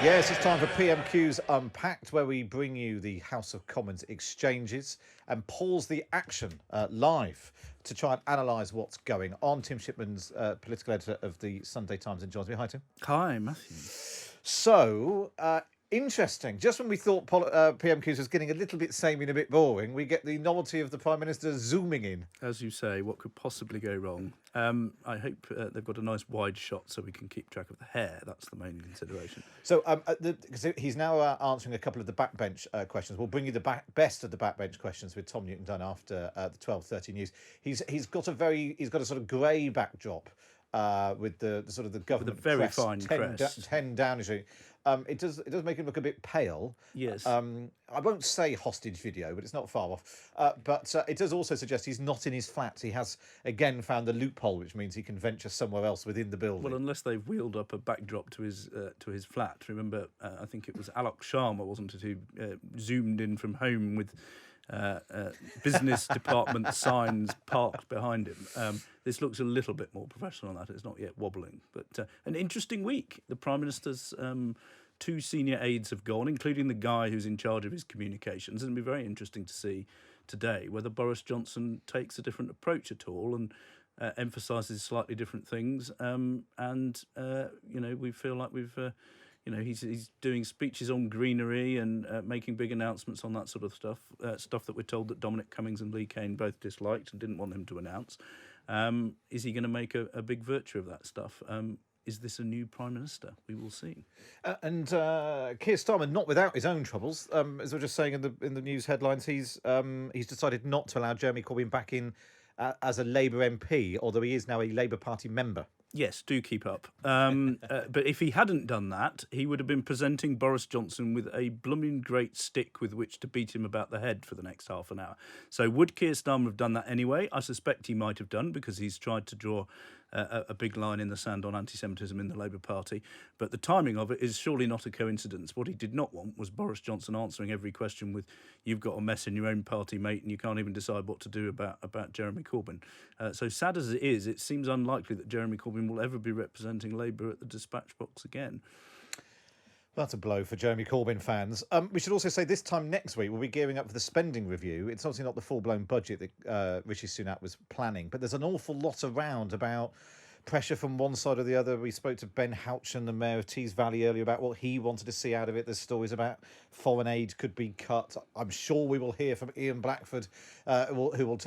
Yes, it's time for PMQs Unpacked, where we bring you the House of Commons exchanges and pause the action live to try and analyse what's going on. Tim Shipman's political editor of the Sunday Times and joins me. Hi, Tim. Hi, Matthew. So, interesting. Just when we thought PMQs was getting a little bit samey and a bit boring, we get the novelty of the Prime Minister zooming in. As you say, what could possibly go wrong? I hope they've got a nice wide shot so we can keep track of the hair. That's the main consideration. So because he's now answering a couple of the backbench questions. We'll bring you the best of the backbench questions with Tom Newton Dunn after the 12:30 news. He's got a sort of grey backdrop with the sort of the government with a very crest, fine crest. 10 Downing Street. It does make him look a bit pale. Yes. I won't say hostage video, but it's not far off. But it does also suggest he's not in his flat. He has, again, found the loophole, which means he can venture somewhere else within the building. Well, unless they've wheeled up a backdrop to his flat. Remember, I think it was Alok Sharma, wasn't it, who zoomed in from home with business department signs parked behind him. This looks a little bit more professional than that. It's not yet wobbling. But an interesting week. The Prime Minister's two senior aides have gone, including the guy who's in charge of his communications. And it'll be very interesting to see today whether Boris Johnson takes a different approach at all and emphasises slightly different things. We feel like we've... he's doing speeches on greenery and making big announcements on that sort of stuff, stuff that we're told that Dominic Cummings and Lee Kane both disliked and didn't want him to announce. Is he going to make a big virtue of that stuff? Is this a new Prime Minister? We will see. And Keir Starmer, not without his own troubles, as we were just saying in the news headlines, he's decided not to allow Jeremy Corbyn back in as a Labour MP, although he is now a Labour Party member. Yes, do keep up. But if he hadn't done that, he would have been presenting Boris Johnson with a blooming great stick with which to beat him about the head for the next half an hour. So would Keir Starmer have done that anyway? I suspect he might have done, because he's tried to draw a big line in the sand on anti-Semitism in the Labour Party. But the timing of it is surely not a coincidence. What he did not want was Boris Johnson answering every question with, "You've got a mess in your own party, mate, and you can't even decide what to do about Jeremy Corbyn." So sad as it is, it seems unlikely that Jeremy Corbyn will ever be representing Labour at the dispatch box again. That's a blow for Jeremy Corbyn fans. We should also say this time next week we'll be gearing up for the spending review. It's obviously not the full-blown budget that Rishi Sunak was planning, but there's an awful lot around about pressure from one side or the other. We spoke to Ben Houchin, the mayor of Tees Valley, earlier about what he wanted to see out of it. There's stories about foreign aid could be cut. I'm sure we will hear from Ian Blackford, who will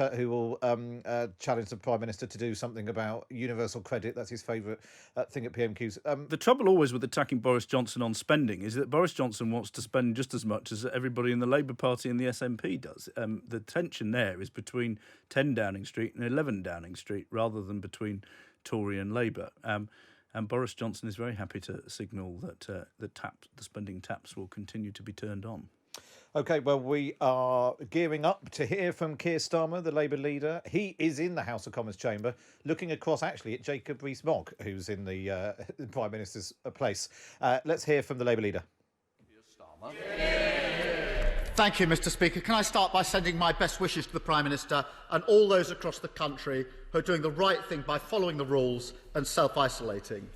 challenge the Prime Minister to do something about universal credit. That's his favourite thing at PMQs. The trouble always with attacking Boris Johnson on spending is that Boris Johnson wants to spend just as much as everybody in the Labour Party and the SNP does. The tension there is between 10 Downing Street and 11 Downing Street, rather than between Tory and Labour. And Boris Johnson is very happy to signal that the spending taps will continue to be turned on. OK, well, we are gearing up to hear from Keir Starmer, the Labour leader. He is in the House of Commons chamber, looking across, actually, at Jacob Rees-Mogg, who's in the Prime Minister's place. Let's hear from the Labour leader. Starmer. Thank you, Mr. Speaker. Can I start by sending my best wishes to the Prime Minister and all those across the country who are doing the right thing by following the rules and self-isolating.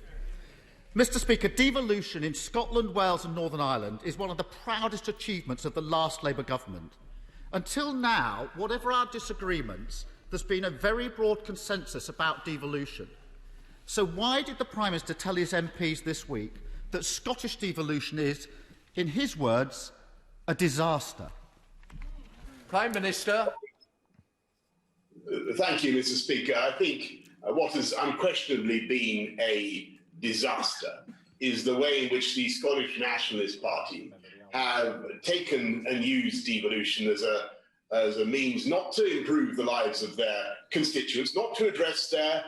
Mr. Speaker, devolution in Scotland, Wales and Northern Ireland is one of the proudest achievements of the last Labour government. Until now, whatever our disagreements, there's been a very broad consensus about devolution. So why did the Prime Minister tell his MPs this week that Scottish devolution is, in his words, a disaster? Prime Minister. Thank you, Mr. Speaker. I think what has unquestionably been a disaster is the way in which the Scottish Nationalist Party have taken and used devolution as a means not to improve the lives of their constituents, not to address their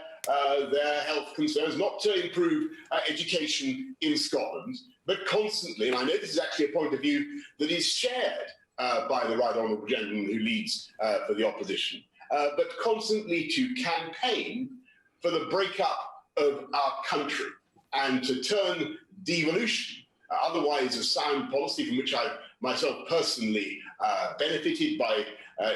health concerns, not to improve education in Scotland, but constantly, and I know this is actually a point of view that is shared by the right honourable gentleman who leads for the opposition, but constantly to campaign for the breakup of our country and to turn devolution, otherwise a sound policy from which I myself personally benefited by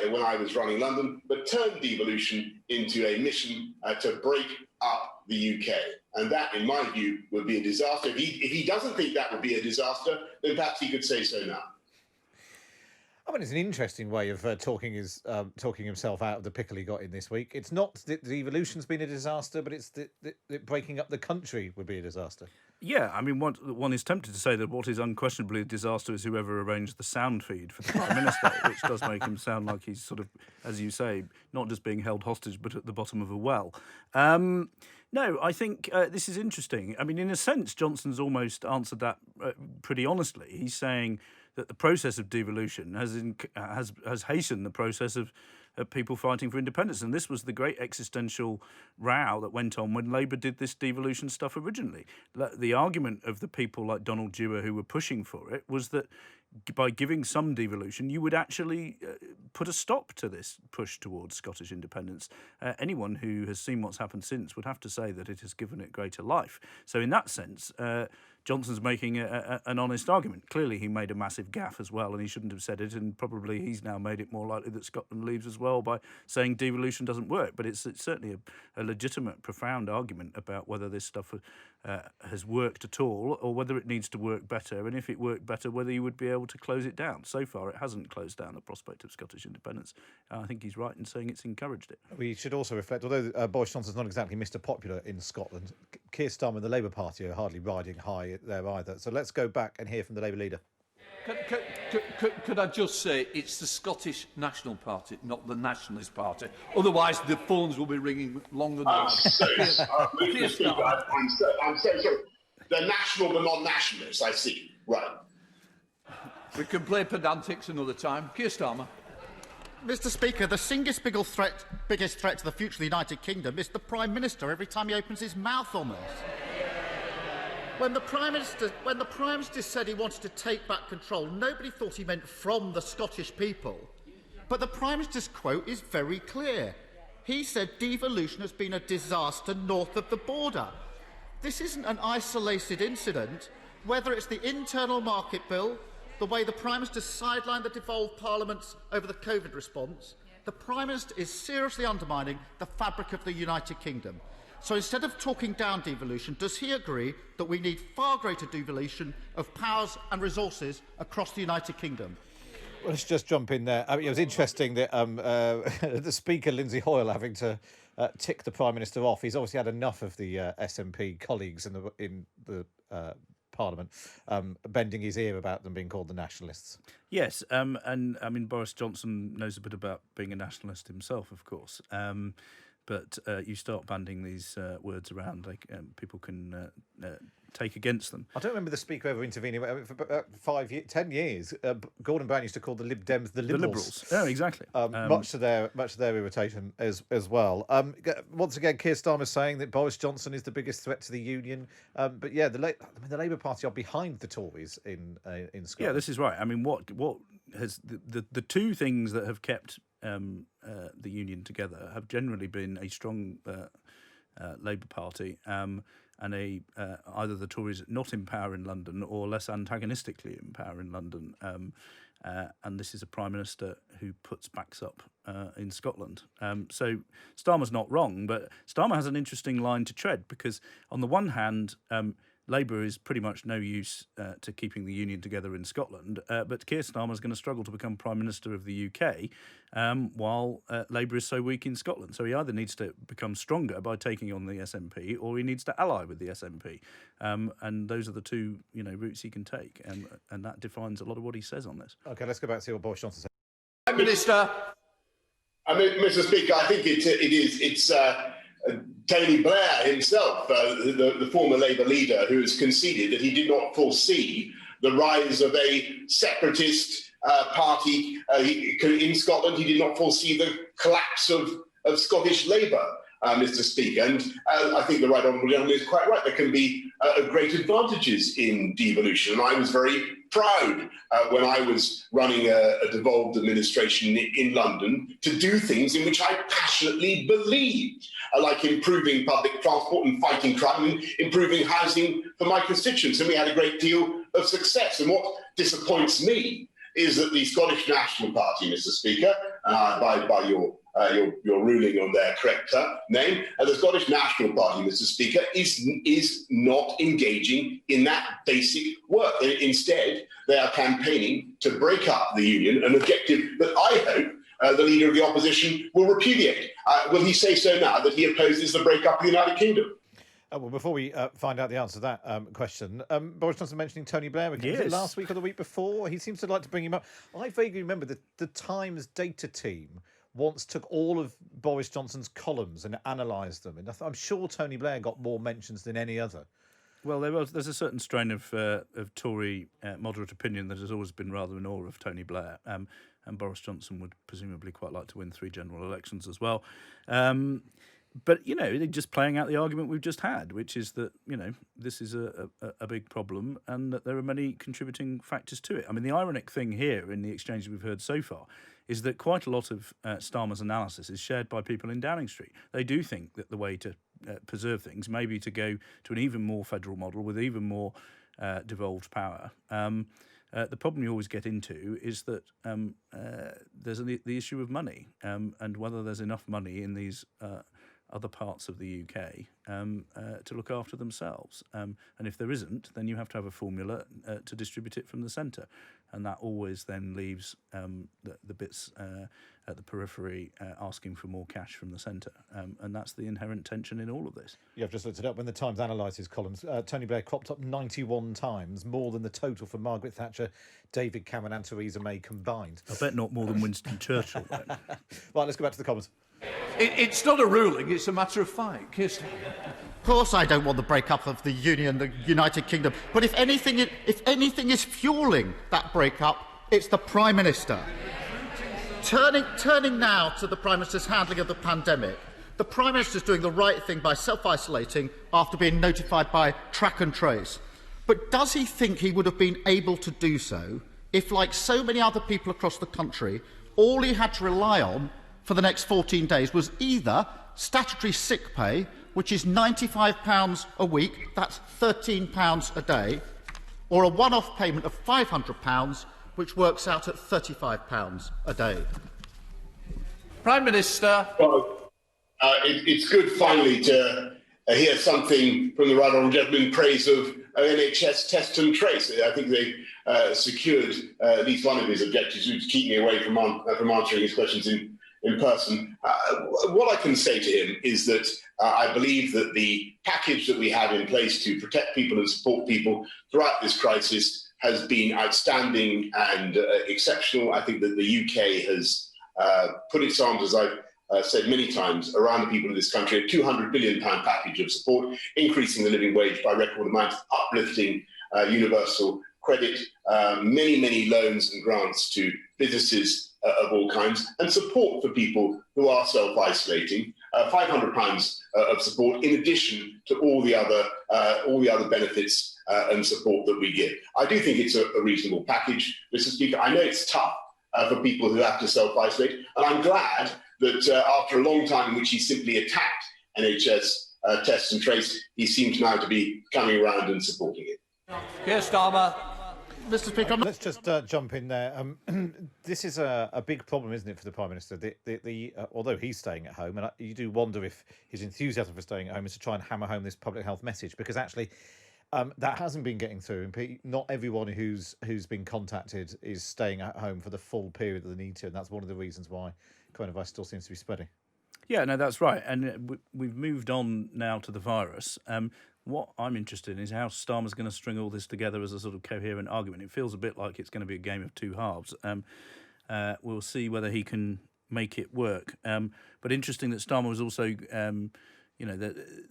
when I was running London, but turn devolution into a mission to break up the UK. And that, in my view, would be a disaster. If he doesn't think that would be a disaster, then perhaps he could say so now. I mean, it's an interesting way of talking himself out of the pickle he got in this week. It's not that the devolution's been a disaster, but it's that breaking up the country would be a disaster. Yeah, I mean, one is tempted to say that what is unquestionably a disaster is whoever arranged the sound feed for the Prime Minister, which does make him sound like he's sort of, as you say, not just being held hostage, but at the bottom of a well. No, I think this is interesting. I mean, in a sense, Johnson's almost answered that pretty honestly. He's saying that the process of devolution has hastened the process of people fighting for independence. And this was the great existential row that went on when Labour did this devolution stuff originally. The argument of the people like Donald Dewar who were pushing for it was that by giving some devolution, you would actually put a stop to this push towards Scottish independence. Anyone who has seen what's happened since would have to say that it has given it greater life. So in that sense, Johnson's making an honest argument. Clearly, he made a massive gaffe as well, and he shouldn't have said it, and probably he's now made it more likely that Scotland leaves as well by saying devolution doesn't work. But it's certainly a legitimate, profound argument about whether this stuff has worked at all, or whether it needs to work better, and if it worked better, whether you would be able to close it down. So far, it hasn't closed down the prospect of Scottish independence. I think he's right in saying it's encouraged it. We should also reflect, although Boris Johnson's not exactly Mr. Popular in Scotland, Keir Starmer and the Labour Party are hardly riding high there either. So let's go back and hear from the Labour leader. Could I just say it's the Scottish National Party, not the Nationalist Party. Otherwise, the phones will be ringing longer than... I'm so sorry. They're national but not nationalists, I see. Right. We can play pedantics another time. Keir Starmer. Mr. Speaker, the biggest threat to the future of the United Kingdom is the Prime Minister every time he opens his mouth on this. When the Prime Minister said he wanted to take back control, nobody thought he meant from the Scottish people. But the Prime Minister's quote is very clear. He said devolution has been a disaster north of the border. This isn't an isolated incident. Whether it's the internal market bill, the way the Prime Minister sidelined the devolved parliaments over the COVID response, the Prime Minister is seriously undermining the fabric of the United Kingdom. So instead of talking down devolution, does he agree that we need far greater devolution of powers and resources across the United Kingdom? Well, let's just jump in there. I mean, it was interesting that the Speaker, Lindsay Hoyle, having to tick the Prime Minister off. He's obviously had enough of the SNP colleagues in the Parliament bending his ear about them being called the nationalists. Yes, and I mean, Boris Johnson knows a bit about being a nationalist himself, of course. But you start banding these words around, people can take against them. I don't remember the Speaker ever intervening. For about 10 years, Gordon Brown used to call the Lib Dems the Liberals. Oh, exactly. Much to their irritation as well. Once again, Keir Starmer saying that Boris Johnson is the biggest threat to the Union. But yeah, the Labour Party are behind the Tories in Scotland. Yeah, this is right. I mean, what has the two things that have kept the Union together have generally been a strong Labour Party and either the Tories not in power in London or less antagonistically in power in London. And this is a Prime Minister who puts backs up in Scotland. So Starmer's not wrong, but Starmer has an interesting line to tread because on the one hand, Labour is pretty much no use to keeping the Union together in Scotland, but Keir Starmer is going to struggle to become Prime Minister of the UK while Labour is so weak in Scotland. So he either needs to become stronger by taking on the SNP or he needs to ally with the SNP. And those are the two routes he can take. And that defines a lot of what he says on this. OK, let's go back to see what Boris Johnson said. Prime Minister. I mean, Mr. Speaker, I think it's Tony Blair himself, the former Labour leader, who has conceded that he did not foresee the rise of a separatist party in Scotland. He did not foresee the collapse of Scottish Labour, Mr. Speaker. And I think the right honourable gentleman is quite right. There can be great advantages in devolution. And I was very proud when I was running a devolved administration in London to do things in which I passionately believed, like improving public transport and fighting crime and improving housing for my constituents. And we had a great deal of success. And what disappoints me is that the Scottish National Party, Mr. Speaker, by your your ruling on their correct name. And the Scottish National Party, Mr. Speaker, is not engaging in that basic work. Instead, they are campaigning to break up the union, an objective that I hope the leader of the opposition will repudiate. Will he say so now that he opposes the break-up of the United Kingdom? Well, before we find out the answer to that question, Boris Johnson mentioning Tony Blair again. Yes. Was it last week or the week before? He seems to like to bring him up. I vaguely remember that the Times data team once took all of Boris Johnson's columns and analysed them. And I'm sure Tony Blair got more mentions than any other. Well, there's a certain strain of Tory moderate opinion that has always been rather in awe of Tony Blair. And Boris Johnson would presumably quite like to win 3 general elections as well. But, they're just playing out the argument we've just had, which is that, this is a big problem and that there are many contributing factors to it. I mean, the ironic thing here in the exchanges we've heard so far is that quite a lot of Starmer's analysis is shared by people in Downing Street. They do think that the way to preserve things may be to go to an even more federal model with even more devolved power. The problem you always get into is that there's the issue of money and whether there's enough money in these other parts of the UK to look after themselves. And if there isn't, then you have to have a formula to distribute it from the centre. And that always then leaves the bits at the periphery asking for more cash from the centre. And that's the inherent tension in all of this. Yeah, I've just looked it up. When the Times analysed his columns, Tony Blair cropped up 91 times, more than the total for Margaret Thatcher, David Cameron and Theresa May combined. I bet not more than Winston Churchill, then. Right, let's go back to the comments. It's not a ruling, it's a matter of fact. Keir Starmer. Of course I don't want the break-up of the Union, the United Kingdom, but if anything is fuelling that break-up, it's the Prime Minister. Turning now to the Prime Minister's handling of the pandemic, the Prime Minister is doing the right thing by self-isolating after being notified by Track and Trace. But does he think he would have been able to do so if, like so many other people across the country, all he had to rely on for the next 14 days was either statutory sick pay, which is £95 a week, that's £13 a day, or a one-off payment of £500, which works out at £35 a day? Prime Minister. Well, it's good finally to hear something from the right honourable gentleman in praise of NHS test and trace. I think they secured at least one of his objectives, which keep me away from answering his questions in person. What I can say to him is that I believe that the package that we have in place to protect people and support people throughout this crisis has been outstanding and exceptional. I think that the UK has put its arms, as I've said many times, around the people of this country, a £200 billion package of support, increasing the living wage by record amounts, uplifting universal credit, many loans and grants to businesses of all kinds, and support for people who are self-isolating, £500 of support in addition to all the other benefits and support that we give. I do think it's a reasonable package, Mr. Speaker. I know it's tough for people who have to self-isolate, and I'm glad that after a long time in which he simply attacked NHS test and trace, he seems now to be coming around and supporting it. Keir Starmer. Mr. Speaker, Let's just jump in there. This is a big problem, isn't it, for the Prime Minister? Although he's staying at home, and you do wonder if his enthusiasm for staying at home is to try and hammer home this public health message, because actually that hasn't been getting through. And not everyone who's been contacted is staying at home for the full period that they need to, and that's one of the reasons why coronavirus still seems to be spreading. Yeah, no, that's right. And we've moved on now to the virus. What I'm interested in is how Starmer's going to string all this together as a sort of coherent argument. It feels a bit like it's going to be a game of two halves. We'll see whether he can make it work. But interesting that Starmer was also,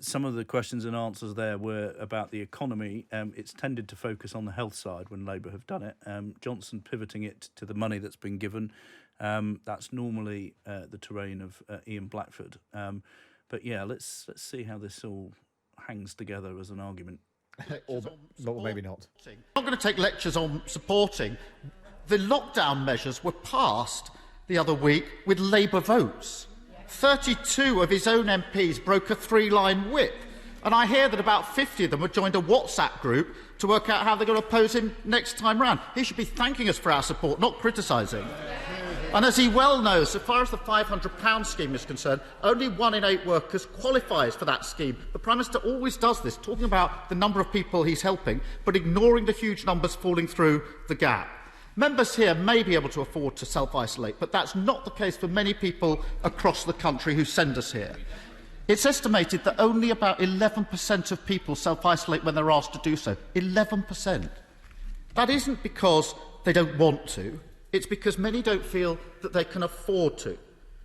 some of the questions and answers there were about the economy. It's tended to focus on the health side when Labour have done it. Johnson pivoting it to the money that's been given. That's normally the terrain of Ian Blackford. But yeah, let's see how this all hangs together as an argument. Or maybe not. I'm not going to take lectures on supporting. The lockdown measures were passed the other week with Labour votes. 32 of his own MPs broke a 3-line whip. And I hear that about 50 of them have joined a WhatsApp group to work out how they're going to oppose him next time round. He should be thanking us for our support, not criticising. And as he well knows, so far as the £500 scheme is concerned, only 1 in 8 workers qualifies for that scheme. The Prime Minister always does this, talking about the number of people he's helping, but ignoring the huge numbers falling through the gap. Members here may be able to afford to self-isolate, but that's not the case for many people across the country who send us here. It's estimated that only about 11% of people self-isolate when they're asked to do so. 11%. That isn't because they don't want to. It's because many don't feel that they can afford to.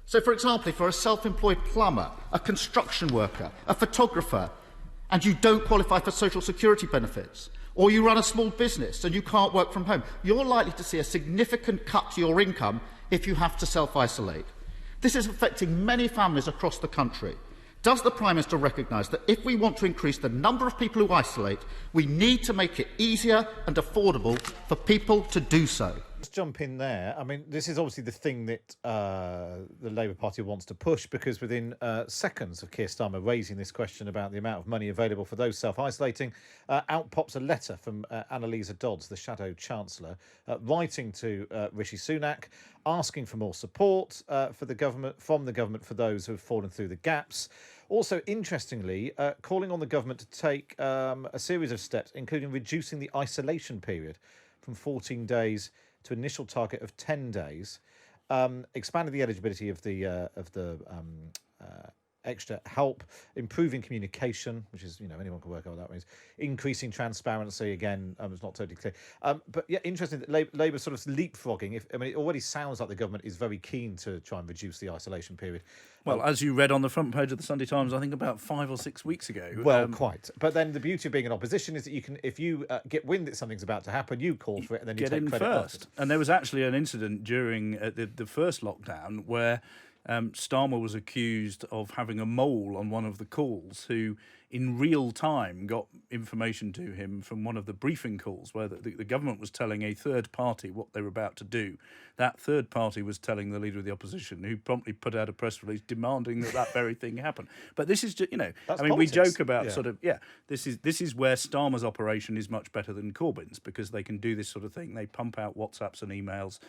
So, for example, if you're a self-employed plumber, a construction worker, a photographer, and you don't qualify for social security benefits, or you run a small business and you can't work from home, you're likely to see a significant cut to your income if you have to self-isolate. This is affecting many families across the country. Does the Prime Minister recognise that if we want to increase the number of people who isolate, we need to make it easier and affordable for people to do so? Let's jump in there. I mean, this is obviously the thing that the Labour Party wants to push, because within seconds of Keir Starmer raising this question about the amount of money available for those self-isolating, out pops a letter from Analyse Dodds, the Shadow Chancellor, writing to Rishi Sunak, asking for more support from the government for those who have fallen through the gaps. Also, interestingly, calling on the government to take a series of steps, including reducing the isolation period from 14 days to initial target of 10 days, expanding the eligibility of the extra help, improving communication, which is, anyone can work out what that means, increasing transparency, again, it's not totally clear. But yeah, interesting that Labour sort of leapfrogging. It already sounds like the government is very keen to try and reduce the isolation period. Well, as you read on the front page of the Sunday Times, I think about 5 or 6 weeks ago. Well, quite. But then the beauty of being in opposition is that you can, if you get wind that something's about to happen, you call for it and then you get take in credit first. And there was actually an incident during the first lockdown where Starmer was accused of having a mole on one of the calls, who in real time got information to him from one of the briefing calls where the government was telling a third party what they were about to do. That third party was telling the Leader of the Opposition, who promptly put out a press release demanding that very thing happen. But this is just, That's we politics. joke about this is where Starmer's operation is much better than Corbyn's, because they can do this sort of thing. They pump out WhatsApps and emails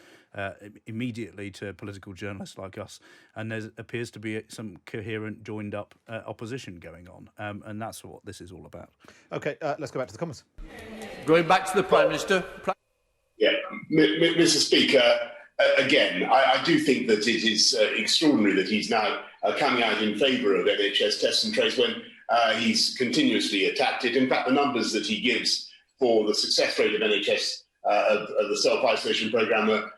immediately to political journalists like us, and there appears to be some coherent, joined-up opposition going on, and that's what this is all about. OK, let's go back to the comments. Going back to the Prime Minister. Yeah, Mr. Speaker, again, I do think that it is extraordinary that he's now coming out in favour of NHS test and trace when he's continuously attacked it. In fact, the numbers that he gives for the success rate of NHS of the self-isolation programme are,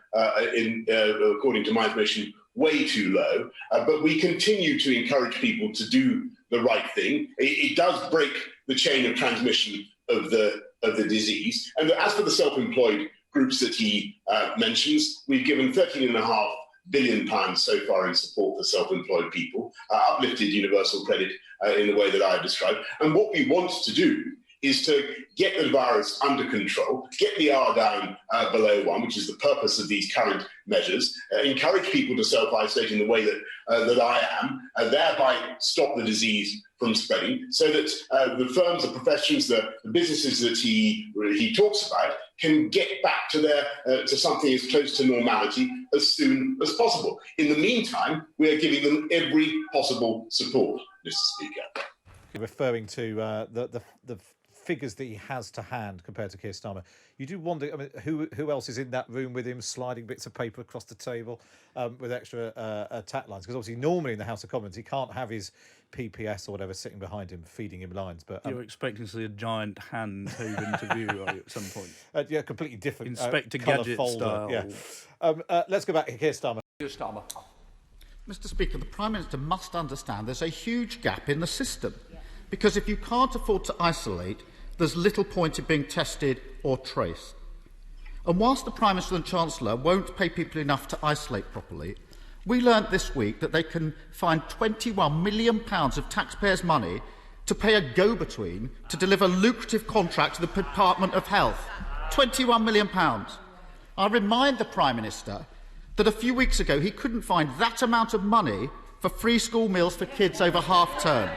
according to my information, way too low. But we continue to encourage people to do the right thing. It does break the chain of transmission of the disease. And as for the self-employed groups that he mentions, we've given £13.5 billion so far in support for self-employed people, uplifted universal credit in the way that I have described. And what we want to do is to get the virus under control, get the R down below 1, which is the purpose of these current measures, encourage people to self-isolate in the way that I am, thereby stop the disease from spreading, so that the firms, the professions, the businesses that he talks about can get back to something as close to normality as soon as possible. In the meantime, we are giving them every possible support, Mr. Speaker. Referring to the figures that he has to hand compared to Keir Starmer, you do wonder, who else is in that room with him, sliding bits of paper across the table with extra attack lines? Because obviously normally in the House of Commons he can't have his PPS or whatever sitting behind him feeding him lines. But you're expecting to see a giant hand hove into view, are you, at some point? Yeah, completely different. Inspector Gadget folder. style. Yeah. Let's go back to Keir Starmer. Mr. Speaker, the Prime Minister must understand there's a huge gap in the system. Because if you can't afford to isolate, there's little point in being tested or traced. And whilst the Prime Minister and Chancellor won't pay people enough to isolate properly, we learnt this week that they can find £21 million of taxpayers' money to pay a go-between to deliver lucrative contracts to the Department of Health. £21 million. I remind the Prime Minister that a few weeks ago he couldn't find that amount of money for free school meals for kids over half-term.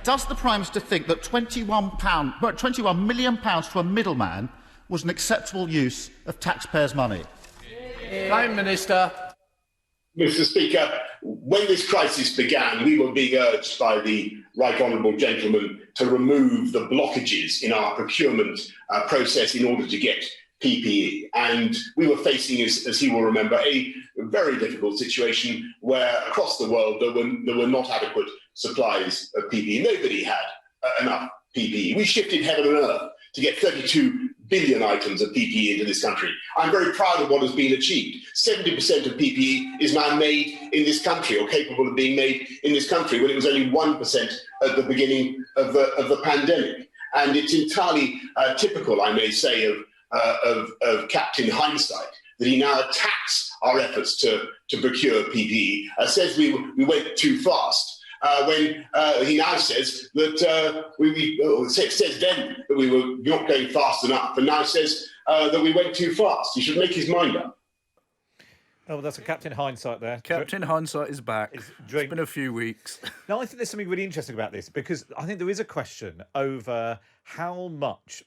Does the Prime Minister think that £21 million to a middleman was an acceptable use of taxpayers' money? Prime Minister. Mr. Speaker, when this crisis began, we were being urged by the right honourable gentleman to remove the blockages in our procurement process in order to get PPE. And we were facing, as he will remember, a very difficult situation where across the world there were not adequate supplies of PPE. Nobody had enough PPE. We shifted heaven and earth to get 32 billion items of PPE into this country. I'm very proud of what has been achieved. 70% of PPE is now made in this country, or capable of being made in this country, when it was only 1% at the beginning of the pandemic. And it's entirely typical, I may say, of Captain Hindsight, that he now attacks our efforts to procure PPE, says we went too fast. When he now says that says then that we were not going fast enough, and now says that we went too fast. He should make his mind up. Oh, well, that's a Captain Hindsight there. Captain Hindsight is back. It's been a few weeks. Now, I think there's something really interesting about this, because I think there is a question over how much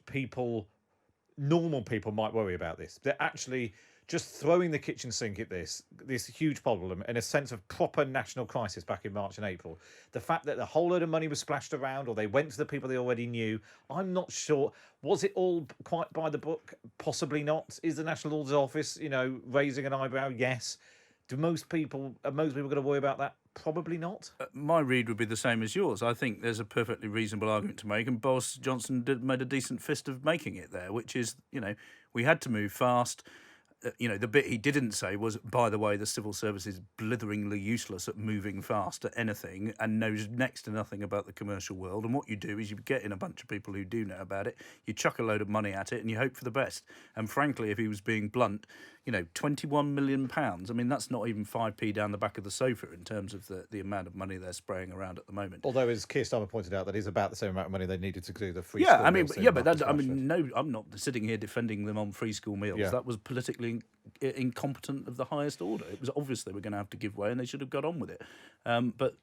normal people might worry about this. They're actually just throwing the kitchen sink at this huge problem and a sense of proper national crisis back in March and April. The fact that the whole load of money was splashed around, or they went to the people they already knew, I'm not sure. Was it all quite by the book? Possibly not. Is the National Auditor's Office, raising an eyebrow? Yes. Are most people going to worry about that? Probably not. My read would be the same as yours. I think there's a perfectly reasonable argument to make, and Boris Johnson made a decent fist of making it there, which is, we had to move fast. The bit he didn't say was, by the way, the civil service is blitheringly useless at moving fast at anything and knows next to nothing about the commercial world. And what you do is you get in a bunch of people who do know about it, you chuck a load of money at it and you hope for the best. And frankly, if he was being blunt, £21 million, I mean, that's not even 5p down the back of the sofa in terms of the amount of money they're spraying around at the moment. Although, as Keir Starmer pointed out, that is about the same amount of money they needed to do the free school meals. No, I'm not sitting here defending them on free school meals. Yeah. That was politically incompetent of the highest order. It was obvious they were going to have to give way, and they should have got on with it. But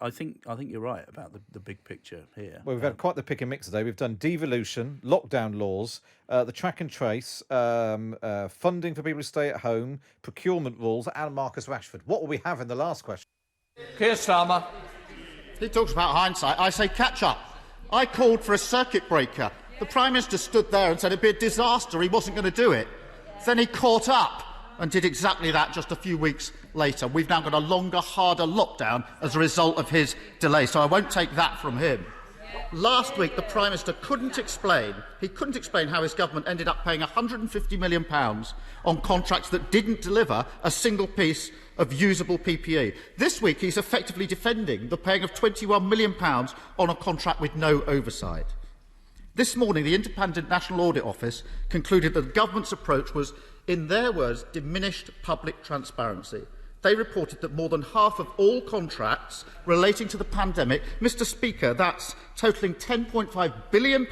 I think you're right about the big picture here. Well, we've had quite the pick and mix today. We've done devolution, lockdown laws, the track and trace, funding for people who stay at home, procurement rules, and Marcus Rashford. What will we have in the last question? Keir Starmer. He talks about hindsight. I say catch up. I called for a circuit breaker. The Prime Minister stood there and said it'd be a disaster. He wasn't going to do it. Then he caught up and did exactly that just a few weeks later. We've now got a longer, harder lockdown as a result of his delay, so I won't take that from him. Last week, the Prime Minister couldn't explain how his government ended up paying £150 million on contracts that didn't deliver a single piece of usable PPE. This week, he's effectively defending the paying of £21 million on a contract with no oversight. This morning, the Independent National Audit Office concluded that the government's approach was, in their words, diminished public transparency. They reported that more than half of all contracts relating to the pandemic, Mr. Speaker, that's totalling £10.5 billion,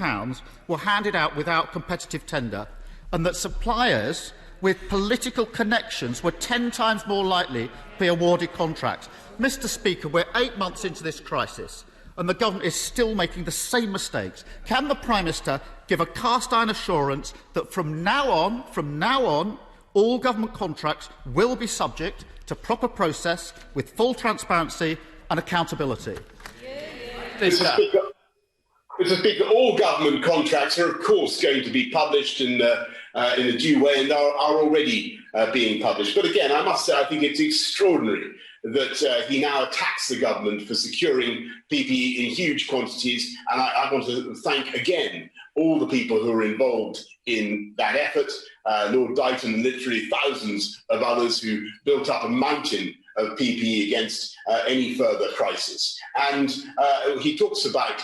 were handed out without competitive tender, and that suppliers with political connections were 10 times more likely to be awarded contracts. Mr. Speaker, we're 8 months into this crisis, and the government is still making the same mistakes. Can the Prime Minister give a cast-iron assurance that from now on, all government contracts will be subject to proper process with full transparency and accountability? Mr. Speaker, all government contracts are, of course, going to be published in a due way and are already being published. But again, I must say, I think it's extraordinary that he now attacks the government for securing PPE in huge quantities. And I want to thank again all the people who are involved in that effort, Lord Dighton and literally thousands of others who built up a mountain of PPE against any further crisis. And he talks about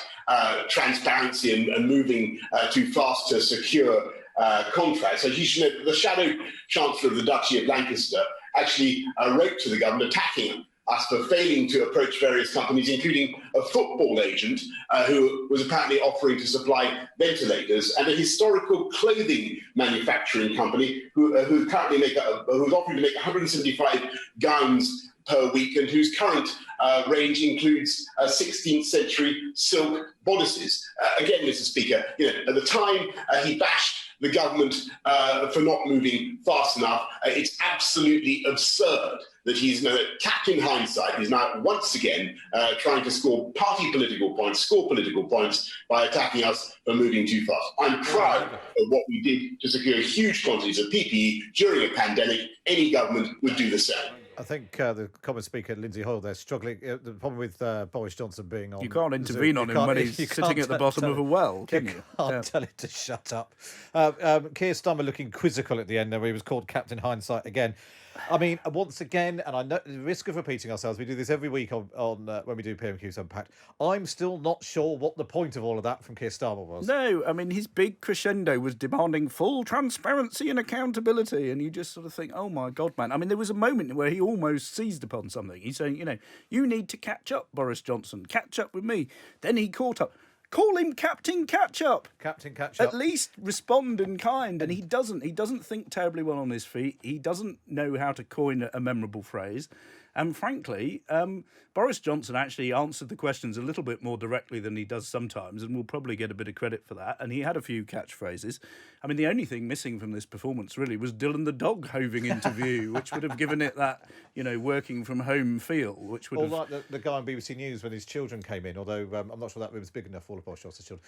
transparency and moving too fast to secure contracts. As you should know, the Shadow Chancellor of the Duchy of Lancaster actually wrote to the government attacking us for failing to approach various companies, including a football agent who was apparently offering to supply ventilators, and a historical clothing manufacturing company who's offering to make 175 gowns per week, and whose current range includes 16th century silk bodices. Again, Mr. Speaker, at the time he bashed the government for not moving fast enough. It's absolutely absurd that he's now, Captain Hindsight, is now once again trying to score political points by attacking us for moving too fast. I'm proud of what we did to secure huge quantities of PPE during a pandemic. Any government would do the same. I think the Commons Speaker, Lindsay Hoyle, they're struggling. The problem with Boris Johnson being on... You can't intervene on him when he's sitting at the bottom of a well, can you? Can't tell him to shut up. Keir Starmer looking quizzical at the end there, where he was called Captain Hindsight again. I mean, once again, and I know the risk of repeating ourselves, we do this every week on when we do PMQs Unpacked. I'm still not sure what the point of all of that from Keir Starmer was. No, I mean, his big crescendo was demanding full transparency and accountability, and you just sort of think, oh my God, man. I mean, there was a moment where he almost seized upon something. He's saying, you need to catch up, Boris Johnson, catch up with me. Then he caught up. Call him Captain Catch-Up. Captain Catch-Up. At least respond in kind. And he doesn't. He doesn't think terribly well on his feet. He doesn't know how to coin a memorable phrase. And frankly, Boris Johnson actually answered the questions a little bit more directly than he does sometimes, and will probably get a bit of credit for that. And he had a few catchphrases. I mean, the only thing missing from this performance really was Dylan the dog hoving into view, which would have given it that, working from home feel. Which would like the guy on BBC News when his children came in, although I'm not sure that room was big enough for all of Boris Johnson's children.